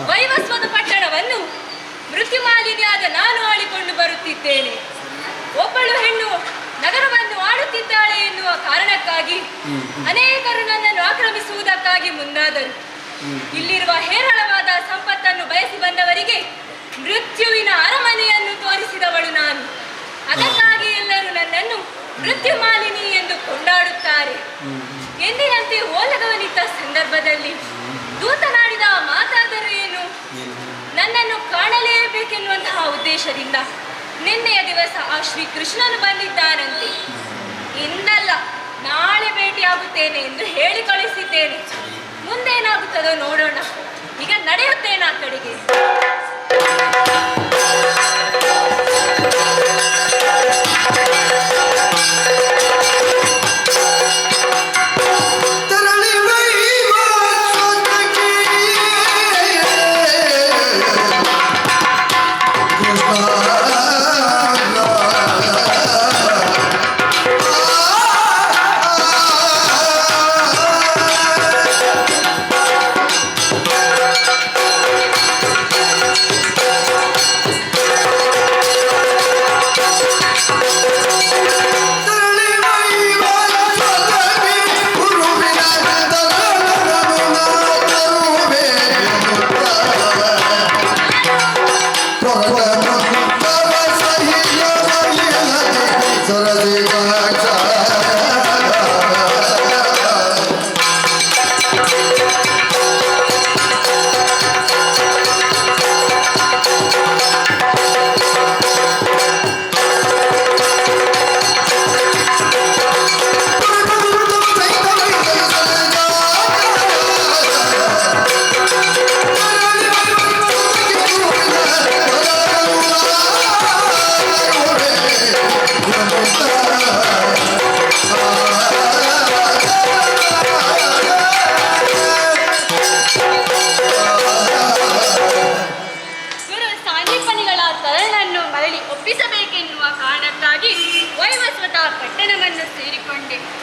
ವೈವಸ್ವತ ಪಟ್ಟಣವನ್ನು ಮೃತ್ಯುಮಾಲಿನಿಯಾದ ನಾನು ಆಳಿಕೊಂಡು ಬರುತ್ತಿದ್ದೇನೆ. ಒಬ್ಬಳು ಹೆಣ್ಣು ನಗರವನ್ನು ಆಡುತ್ತಿದ್ದಾಳೆ ಎನ್ನುವ ಕಾರಣಕ್ಕಾಗಿ ಅನೇಕರು ನನ್ನನ್ನು ಆಕ್ರಮಿಸುವುದಕ್ಕಾಗಿ ಮುಂದಾದರು. ಇಲ್ಲಿರುವ ಹೇರಳವಾದ ಸಂಪತ್ತನ್ನು ಬಯಸಿ ಬಂದವರಿಗೆ ಮೃತ್ಯುವಿನ ಅರಮನೆಯನ್ನು ತೋರಿಸಿದವಳು ನಾನು. ಅದಕ್ಕಾಗಿ ಎಲ್ಲರೂ ನನ್ನನ್ನು ಮೃತ್ಯುಮಾಲಿನಿ ಎಂದು ಕೊಂಡಾಡುತ್ತಾರೆ. ಎಂದಿನಂತೆ ಓಲಗವನಿದ್ದ ಸಂದರ್ಭದಲ್ಲಿ ದೂತನಾಡಿದ ಮಾತಾದರೂ ಏನು, ನನ್ನನ್ನು ಕಾಣಲೇಬೇಕೆನ್ನುವಂತಹ ಉದ್ದೇಶದಿಂದ ನಿನ್ನೆಯ ದಿವಸ ಆ ಶ್ರೀ ಕೃಷ್ಣನು ಬಂದಿದ್ದಾನಂತೆ. ಇಂದಲ್ಲ ನಾಳೆ ಭೇಟಿಯಾಗುತ್ತೇನೆ ಎಂದು ಹೇಳಿ ಕಳಿಸಿದ್ದೇನೆ. ಮುಂದೇನಾಗುತ್ತದೋ ನೋಡೋಣ. ಈಗ ನಡೆಯುತ್ತೇನೆ ಆ ಕಡೆಗೆ.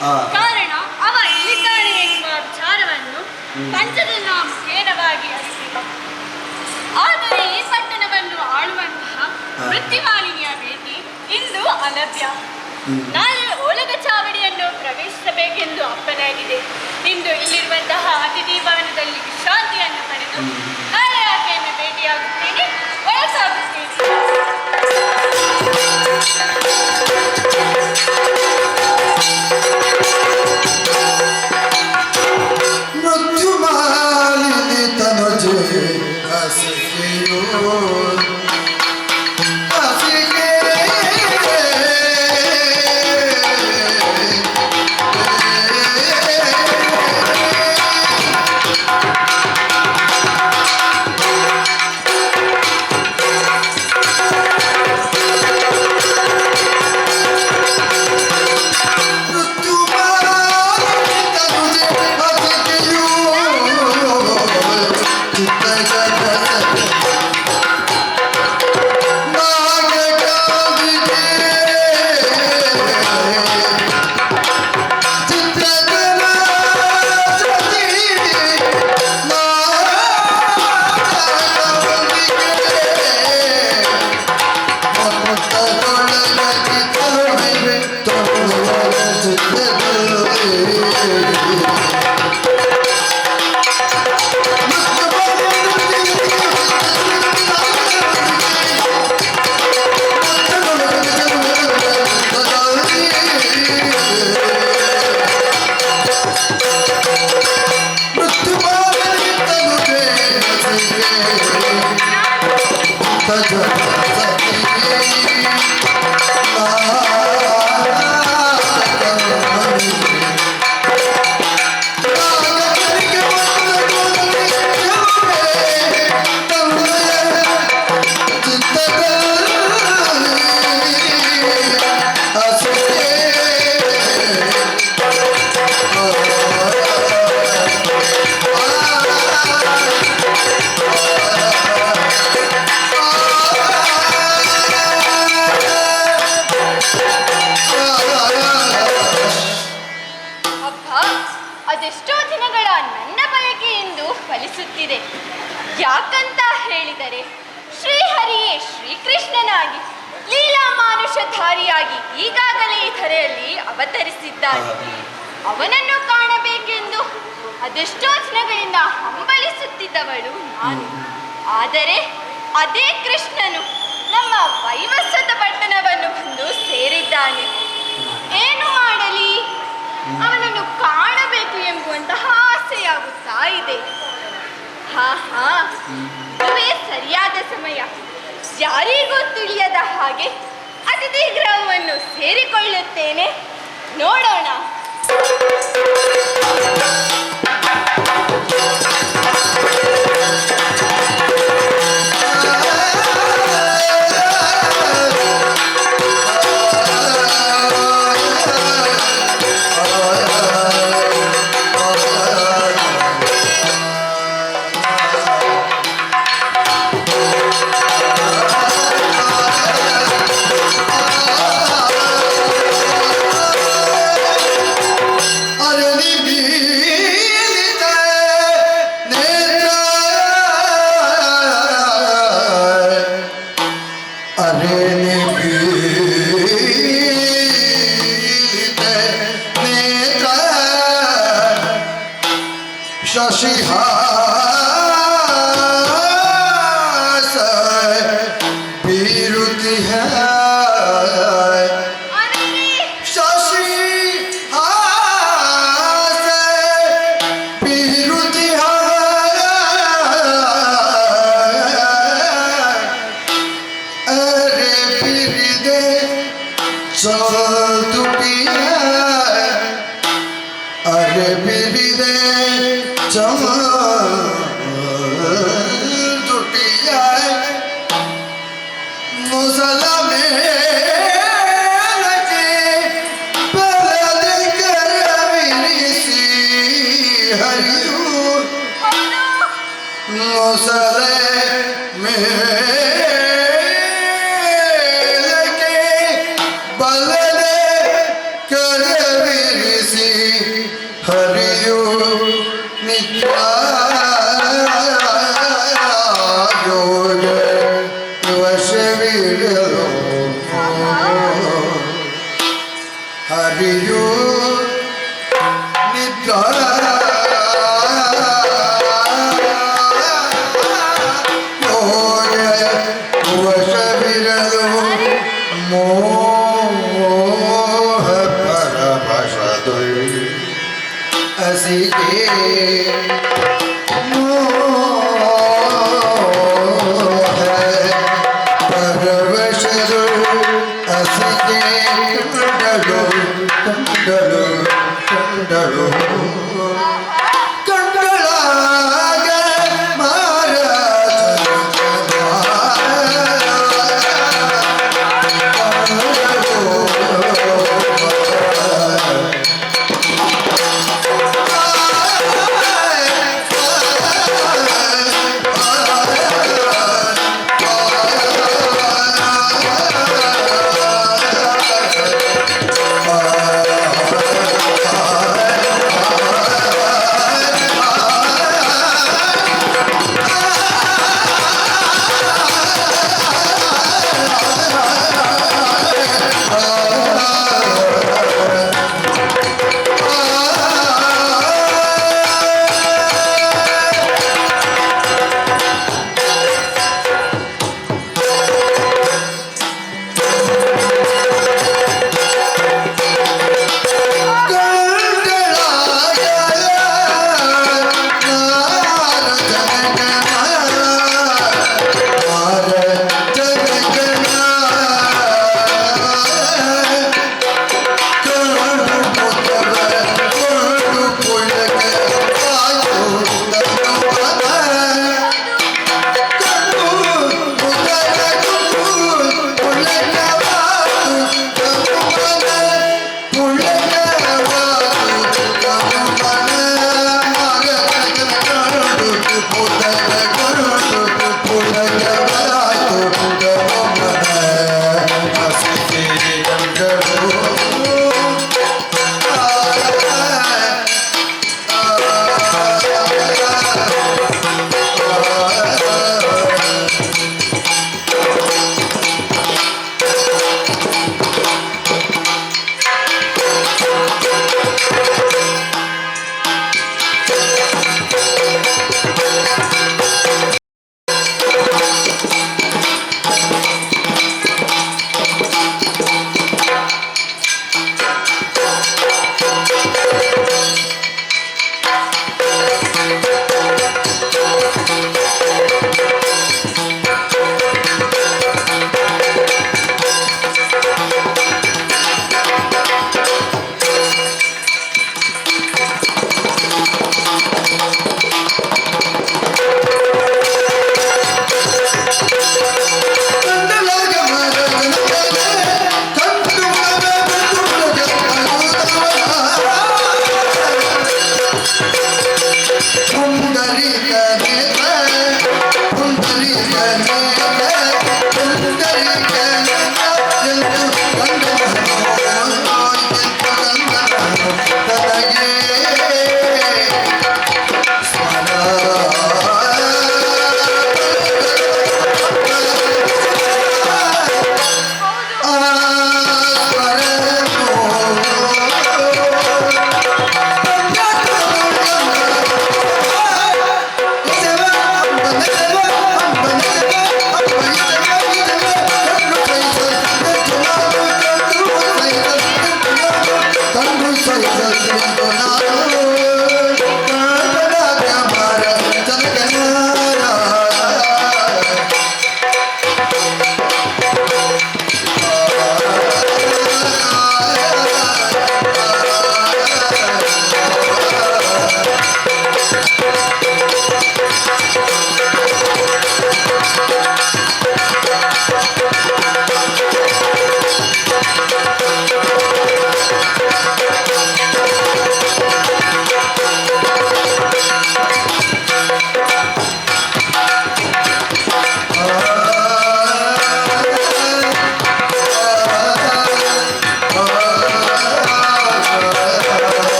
ಕಾರಣ ಅವ ಇಲ್ಲಿದ್ದಾನೆ ಎನ್ನುವ ವಿಚಾರವನ್ನು ಪಂಚದನ್ನ ಮುಖೇನವಾಗಿ ಅರಿಸಿದ. ಆದರೆ ಈ ಪಟ್ಟಣವನ್ನು ಆಳುವಂತಹ ವೃತ್ತಿಮಾಲಿನಿಯ ಭೇಟಿ ಇಂದು ಅಲಭ್ಯ. ನಾಳೆ ಓಲಗ ಚಾವಡಿಯನ್ನು ಪ್ರವೇಶಿಸಬೇಕೆಂದು ಅಪ್ಪನಾಗಿದೆ. ಇಂದು ಇಲ್ಲಿರುವಂತಹ ಅತಿಥಿ ಭವನದಲ್ಲಿ ವಿಶ್ರಾಂತಿಯನ್ನು ಪಡೆದು ನಾಳೆ ಆಕೆಯನ್ನು ಭೇಟಿಯಾಗುತ್ತೇನೆ, ಒಳಸಾಗುತ್ತೇನೆ. ಅದೆಷ್ಟೋ ದಿನಗಳ ನನ್ನ ಬಯಕೆ ಎಂದು ಫಲಿಸುತ್ತಿದೆ. ಯಾಕಂತ ಹೇಳಿದರೆ ಶ್ರೀಹರಿಯೇ ಶ್ರೀಕೃಷ್ಣನಾಗಿ ಲೀಲಾ ಮಾನುಷಧಾರಿಯಾಗಿ ಈಗಾಗಲೇ ಈ ಧರೆಯಲ್ಲಿ ಅವತರಿಸಿದ್ದಾನೆ. ಅವನನ್ನು ಕಾಣಬೇಕೆಂದು ಅದೆಷ್ಟೋ ದಿನಗಳಿಂದ ಹಂಬಲಿಸುತ್ತಿದ್ದವಳು ನಾನು. ಆದರೆ ಅದೇ ಕೃಷ್ಣನು ನಮ್ಮ ವೈವಸ್ವತ ಪಟ್ಟಣವನ್ನು ಬಂದು ಸೇರಿದ್ದಾನೆ. ಏನು ಮಾಡಲಿ, ಅವನನ್ನು ಕಾಣಬೇಕು ಎಂಬುವಂತಹ ಆಸೆಯಾಗುತ್ತಾ ಇದೆ. ಇದುವೇ ಸರಿಯಾದ ಸಮಯ. ಯಾರಿಗೂ ತಿಳಿಯದ ಹಾಗೆ ಅತಿಥಿ ಗೃಹವನ್ನು ಸೇರಿಕೊಳ್ಳುತ್ತೇನೆ, ನೋಡೋಣ. बलदे कर विरसी ನಾರಿಯು ನಿದ್ರ ವಶವಿರಲು ಮೋಹ ಪರವಶದೊಳ್ ಹಸಿಗೆ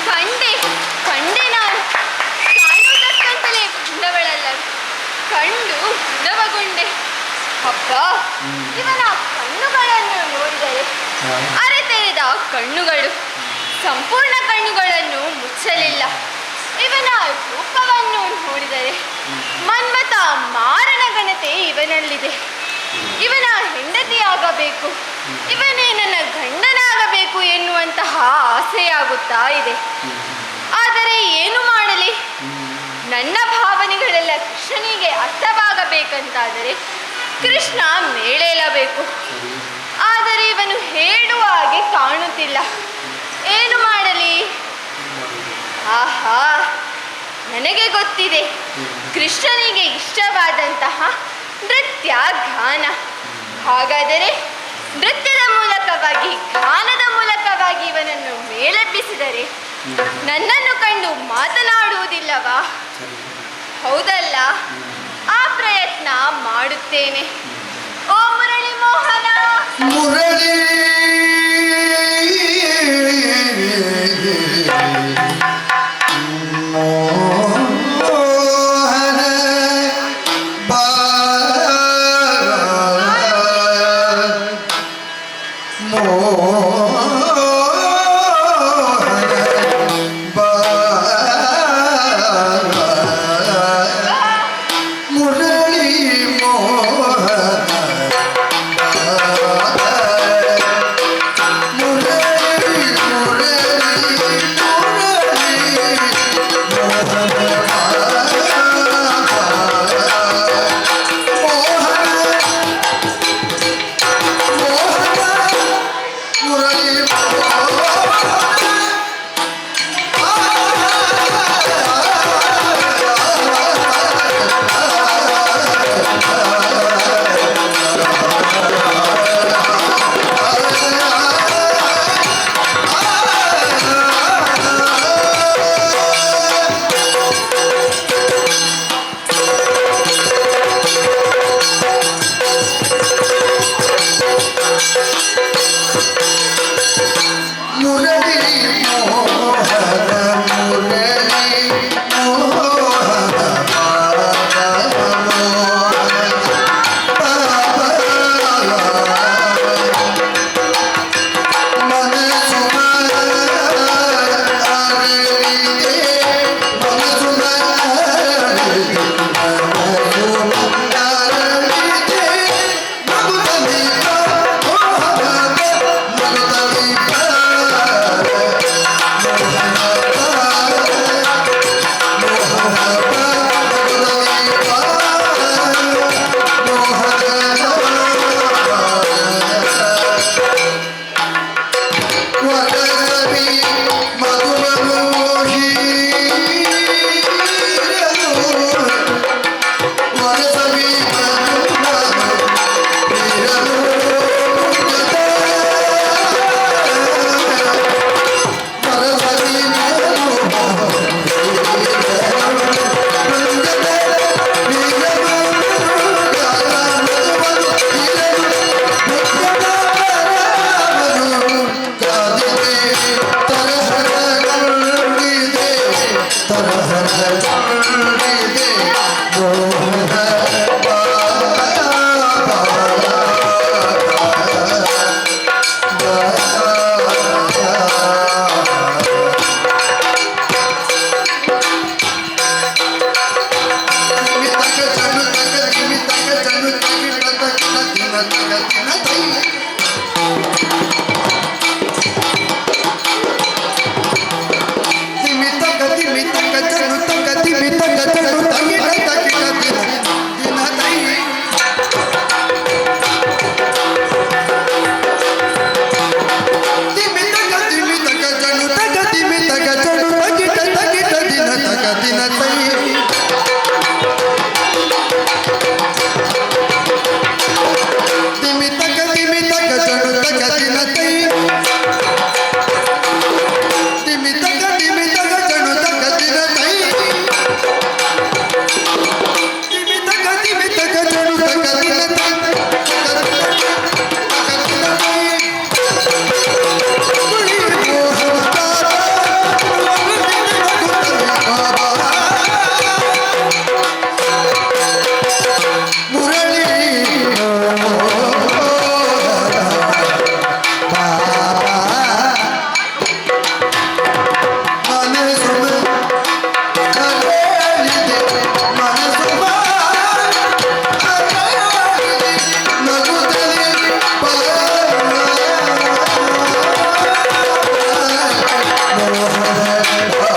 ಕಂಡೆ ಕಂಡೆ ನಾನು ಕಾಣುವುದಕ್ಕಂತಲೇ ಬಂದವಳಲ್ಲ, ಕಂಡು ಉದವಗೊಂಡೆ. ಅಪ್ಪ, ಇವನ ಕಣ್ಣುಗಳನ್ನು ನೋಡಿದರೆ ಅರೆತೆರೆದ ಕಣ್ಣುಗಳು, ಸಂಪೂರ್ಣ ಕಣ್ಣುಗಳನ್ನು ಮುಚ್ಚಲಿಲ್ಲ. ಇವನ ರೂಪವನ್ನು ನೋಡಿದರೆ ಮನ್ಮಥ ಮಾರನ ಘನತೆ ಇವನಲ್ಲಿದೆ. ಇವನ ಹೆಂಡತಿಯಾಗಬೇಕು, ಇವನೇ ನನ್ನ ಗಂಡನಾಗಬೇಕು ಎನ್ನುವಂತಹ ಆಸೆಯಾಗುತ್ತಾ ಇದೆ. ಆದರೆ ಏನು ಮಾಡಲಿ? ನನ್ನ ಭಾವನೆಗಳೆಲ್ಲ ಕೃಷ್ಣನಿಗೆ ಅರ್ಥವಾಗಬೇಕಂತಾದರೆ ಕೃಷ್ಣ ಮೇಳೇಳಬೇಕು. ಆದರೆ ಇವನು ಹೇಳುವ ಹಾಗೆ ಕಾಣುತ್ತಿಲ್ಲ. ಏನು ಮಾಡಲಿ? ಆಹಾ, ನನಗೆ ಗೊತ್ತಿದೆ. ಕೃಷ್ಣನಿಗೆ ಇಷ್ಟವಾದಂತಹ ನೃತ್ಯ ಗಾನ. ಹಾಗಾದರೆ ನೃತ್ಯದ ಮೂಲಕವಾಗಿ, ಗಾನದ ಮೂಲಕವಾಗಿ ಇವನನ್ನು ಮೇಲೆಬ್ಬಿಸಿದರೆ ನನ್ನನ್ನು ಕಂಡು ಮಾತನಾಡುವುದಿಲ್ಲವಾ? ಹೌದಲ್ಲ? ಆ ಪ್ರಯತ್ನ ಮಾಡುತ್ತೇನೆ. ಓ ಮುರಳಿ ಮೋಹನ, ಮುರಳಿ ಮೋಹನ Thank you.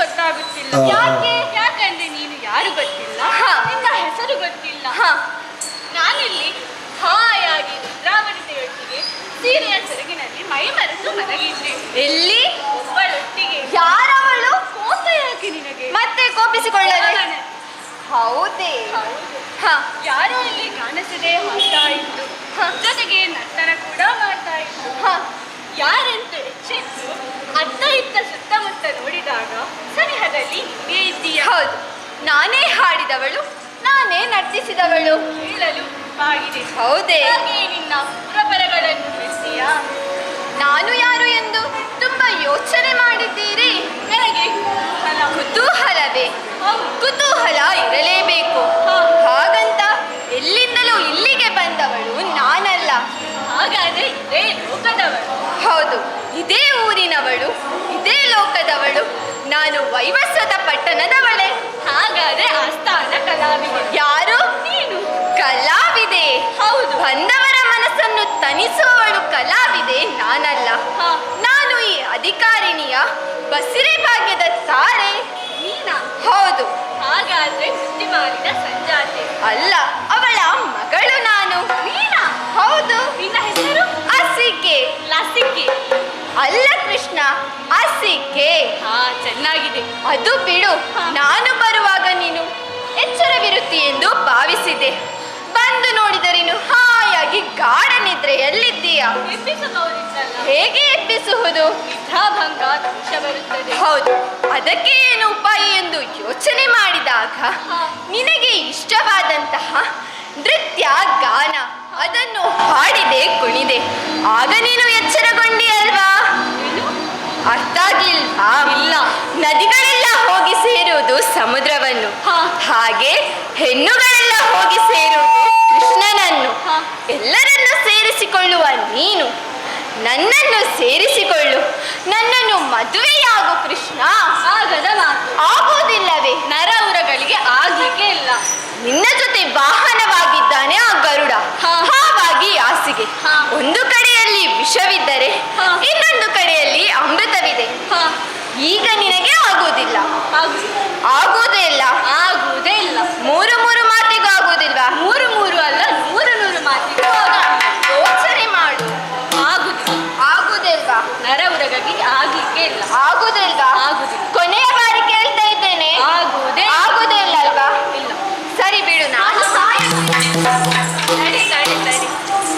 ಗೊತ್ತಾಗುತ್ತಿಲ್ಲ. ಯಾಕಂದ್ರೆ ನೀನು ಯಾರು ಗೊತ್ತಿಲ್ಲ, ನಿನ್ನ ಹೆಸರು ಗೊತ್ತಿಲ್ಲ. ನಾನಿಲ್ಲಿ ಹಾಯಾಗಿ ರುದ್ರಾವಣತೆಯೊಟ್ಟಿಗೆ ಸೀರೆಯ ಸೆರಗಿನಲ್ಲಿ ಮೈ ಮರೆತು ಮಲಗಿದ್ದೆ. ಎಲ್ಲಿ? ಒಬ್ಬಳೊಟ್ಟಿಗೆ. ಯಾರವಳು? ಕೋಪ ಯಾಕೆ ನಿನಗೆ? ಮತ್ತೆ ಕೋಪಿಸಿಕೊಳ್ಳದೆ? ಹೌದೇ? ಯಾರೋ ಇಲ್ಲಿ ಕಾಣಿಸದೆ ಹಾಡ್ತಾ ಇತ್ತು, ಜೊತೆಗೆ ನರ್ತನ ಕೂಡ ಮಾಡ್ತಾ ಇತ್ತು. ಯಾರೆಂತ ಎಚ್ಚೆತ್ತು ಅತ್ತ ಇತ್ತ ಸುತ್ತಮುತ್ತ ನೋಡಿದಾಗ ಸನಿಹದಲ್ಲಿ ನೀನೇ ಇದ್ದೀಯ. ಹೌದು, ನಾನೇ ಹಾಡಿದವಳು, ನಾನೇ ನರ್ತಿಸಿದವಳು. ಹೇಳಲು ತಪ್ಪಾಗಿದೆ. ಹೌದೇ? ಹಾಗೆ ನಿನ್ನ ಪುರಪರಗಳನ್ನು ಬೆಳೆಸಿಯಾ? ನಾನು ಯಾರು ಎಂದು ತುಂಬಾ ಯೋಚನೆ ಮಾಡಿದ್ದೀರಿ? ನನಗೆ ಕುತೂಹಲವೇ? ಕುತೂಹಲ ಇರಲೇಬೇಕು. ಹಾಗಂತ ಎಲ್ಲಿಂದಲೂ ಇಲ್ಲಿಗೆ ಬಂದವಳು ನಾನಲ್ಲ. ಹಾಗಾದ್ರೆ ಇದೇ ಲೋಕದವಳು? ಹೌದು, ಇದೇ ಊರಿನವಳು, ಇದೇ ಲೋಕದವಳು. ನಾನು ವೈವಸ್ವತ ಪಟ್ಟಣದವಳೆ. ಹಾಗಾದ್ರೆ ಆಸ್ಥಾನ ಕಲಾವಿದೆ. ಯಾರು? ನೀನು. ಕಲಾವಿದೆ? ಹೌದು. ಬಂದವರ ಮನಸ್ಸನ್ನು ತಣಿಸುವವಳು ಕಲಾವಿದೆ ನಾನಲ್ಲ. ನಾನು ಈ ಅಧಿಕಾರಿಣಿಯ ಬಸಿರೆ ಭಾಗ್ಯದ ತಾರೆ. ನೀನಾ? ಹೌದು. ಹಾಗಾದ್ರೆ ಸೃಷ್ಟಿ ಮಾಡಿದ ಸಂಜಾತೆ? ಅಲ್ಲ, ಅವಳ ಮಗಳು ನಾನು. ನೀನಾ? ಹೌದು. ನಿನ್ನ ಹೆಸರು? ಅಸಿಕೆ. ಲಸಿಕೆ? ಅಲ್ಲ ಕೃಷ್ಣ, ಅಸಿಕೆ. ಚೆನ್ನಾಗಿದೆ. ಅದು ಬಿಡು. ನಾನು ಬರುವಾಗ ನೀನು ಎಚ್ಚರವಿರುತ್ತಿ ಎಂದು ಭಾವಿಸಿದೆ. ಬಂದು ನೋಡಿದರೆ ನೀನು ಹಾಯಾಗಿ ಗಾಢ ನಿದ್ರೆಯಲ್ಲಿದ್ದೀಯ. ಎಬ್ಬಿಸಬಹುದಿತ್ತಲ್ಲ? ಹೇಗೆ ಎಬ್ಬಿಸುವುದು? ನಿದ್ರಾಭಂಗ ದೋಷ ಬರುತ್ತದೆ. ಹೌದು, ಅದಕ್ಕೆ ಏನು ಉಪಾಯ ಎಂದು ಯೋಚನೆ ಮಾಡಿದಾಗ ನಿನಗೆ ಇಷ್ಟವಾದಂತಹ ನೃತ್ಯ ಗಾನ ಅದನ್ನು ಹಾಡಿದೆ, ಕುಣಿದೆ. ಆಗ ನೀನು ಎಚ್ಚರಗೊಂಡಿ ಅಲ್ವಾ? ಅರ್ಥ ಆಗ್ಲಿಲ್ವಾ? ಇಲ್ಲ. ನದಿಗಳೆಲ್ಲ ಹೋಗಿ ಸೇರುವುದು ಸಮುದ್ರವನ್ನು, ಹಾಗೆ ಹೆಣ್ಣುಗಳೆಲ್ಲ ಹೋಗಿ ಸೇರುವುದು ಕೃಷ್ಣನನ್ನು. ಎಲ್ಲರನ್ನು ಸೇರಿಸಿಕೊಳ್ಳುವ ನೀನು ನನ್ನನ್ನು ಸೇರಿಸಿಕೊಳ್ಳು, ನನ್ನನ್ನು ಮದುವೆಯಾಗು ಕೃಷ್ಣ. ಆಗದ ಮಾತು. ಆಗುವುದಿಲ್ಲವೇ? ನರ ಉರಗಳಿಗೆ ಆಗ್ಲಿಕ್ಕೆ ಇಲ್ಲ. ನಿನ್ನ ಜೊತೆ ವಾಹನವಾಗಿದ್ದಾನೆ ಆ ಗರುಡ, ಹಾವಾಗಿ ಹಾಸಿಗೆ. ಒಂದು ಕಡೆಯಲ್ಲಿ ವಿಷವಿದ್ದರೆ ಇನ್ನೊಂದು ಕಡೆಯಲ್ಲಿ ಅಮೃತವಿದೆ. ಈಗ ನಿನಗೆ ಆಗುವುದಿಲ್ಲ. ಆಗುವುದೇ ಇಲ್ಲ. ಆಗುವುದೇ ಇಲ್ಲ. ಮೂರು ಮೂರು ಮಾತಿಗೂ ಆಗುವುದಿಲ್ವಾ? ಮೂರು ಮೂರು ಅಲ್ಲ, 100 ಮಾತಿಗೂ ಯೋಚನೆ ಮಾಡು. ಆಗುದಿಲ್ಲ. ಆಗುವುದಿಲ್ವಾ? ನರ ಉರಗಳಿಗೆ ಆಗ್ಲಿಕ್ಕೆ ಇಲ್ಲ. ಆಗುವುದಿಲ್ವಾ? ಆಗುದಿಲ್ಲ. ಕೊನೆಯ ಬಾರಿ ಕೇಳ್ತಾ ಇದ್ದೇನೆ, ಆಗುವುದೇ ಆಗುವುದೇ ಇಲ್ಲ ಅಲ್ವಾ? ಇಲ್ಲ. ಸರಿ ಬಿಡು, ನಾನು ಸರಿ ಸರಿ ಸರಿ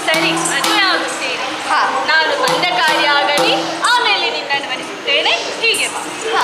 ಸರಿ ಮದುವೆ ಆಗುತ್ತೇನೆ. ಹಾ. ನಾನು ಬಂದ ಕಾರ್ಯ ಆಗಲಿ, ಆಮೇಲೆ ನಿನ್ನನ್ನು ಮರೆಸುತ್ತೇನೆ. ಹೀಗೆ ಬಾ. ಹಾ.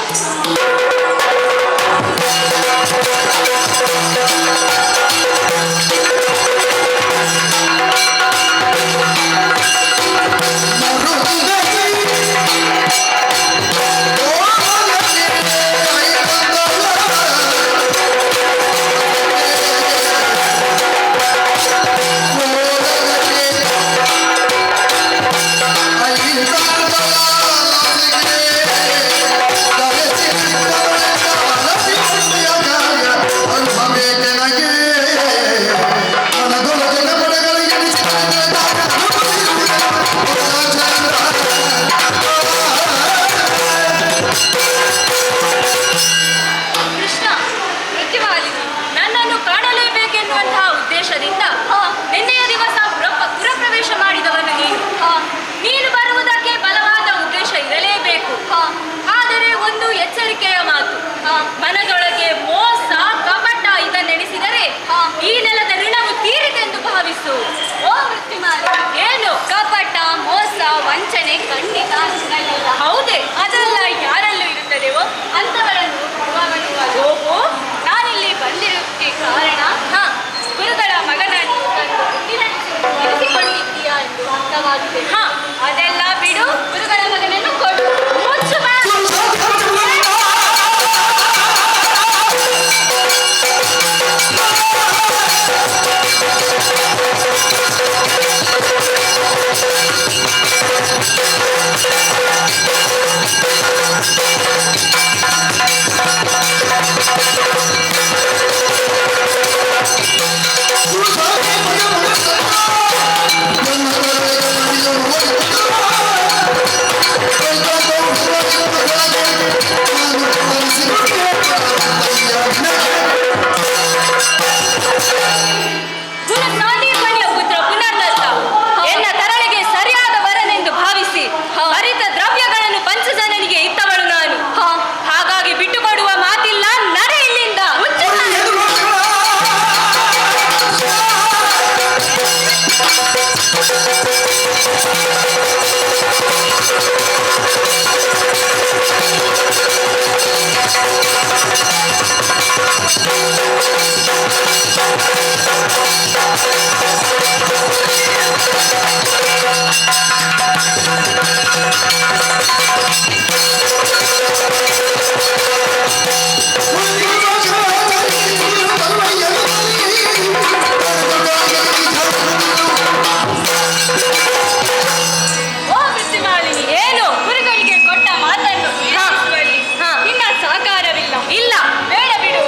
ಓ ವೃತ್ತಿಮಾಲಿನಿ, ಏನು ಗುರುಗಳಿಗೆ ಕೊಟ್ಟ ಮಾತನ್ನು ಈಡೇರಿಸುವಲ್ಲಿ ನಿನ್ನ ಸಹಕಾರವಿಲ್ಲ. ಇಲ್ಲ, ಬೇಡ ಬಿಡು.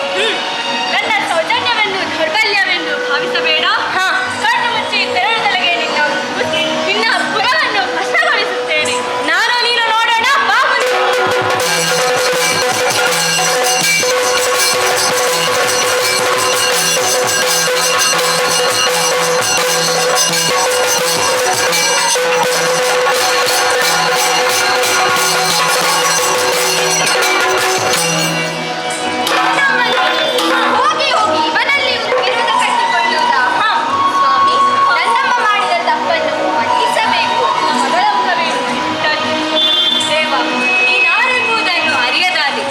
ನನ್ನ ಸೌಜನ್ಯವೆಂದು ದೌರ್ಬಲ್ಯವೆಂದು ಭಾವಿಸಬೇಡ. ಕಣ್ಣು ಮುಚ್ಚಿ ತೆರಳದೊಳಗೆ ನಿನ್ನ ಪುರವನ್ನು ಭ್ರಷ್ಟಗೊಳಿಸುತ್ತೇನೆ. ನಾನು ನೀನು ನೋಡೋಣ, ಬಾ ಮುಂದೆ. ಹೋಗಿ ಹೋಗಿ ಇವನಲ್ಲಿ ವಿರೋಧ ಕಟ್ಟಿಕೊಳ್ಳುವುದಾ? ಸ್ವಾಮಿ, ನನ್ನಮ್ಮ ಮಾಡಿದ ತಪ್ಪನ್ನು ಮನ್ನಿಸಬೇಕು. ಮಗಳ ಮುಖವೇನು ಇಟ್ಟದ್ದು? ದೇವ, ನೀನಾರೆಂಬುದನ್ನು ಅರಿಯದಾದೆ.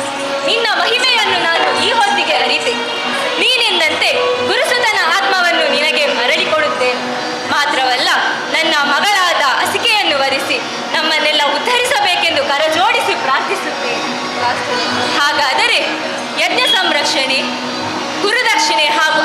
ನಿನ್ನ ಮಹಿಮೆಯನ್ನು ನಾನು ಈ ಹೊತ್ತಿಗೆ ಅರಿತೆ. ನೀನೆಂದಂತೆ ಗುರುಸುತನ ಆತ್ಮವನ್ನು ನಿನಗೆ ಮರಳಿಕೊಡುತ್ತೇನೆ. ಮಾತ್ರವಲ್ಲ, ನನ್ನ ಮಗಳಾದ ಅಸಿಕೆಯನ್ನು ವರಿಸಿ ನಮ್ಮನ್ನೆಲ್ಲ ಉದ್ಧರಿಸಬೇಕೆಂದು ಕರಜೋಡಿಸಿ ಪ್ರಾರ್ಥಿಸುತ್ತೇನೆ. ಹಾಗಾದರೆ ಯಜ್ಞ ಸಂರಕ್ಷಣೆ, ಗುರುದಕ್ಷಿಣೆ ಹಾಗೂ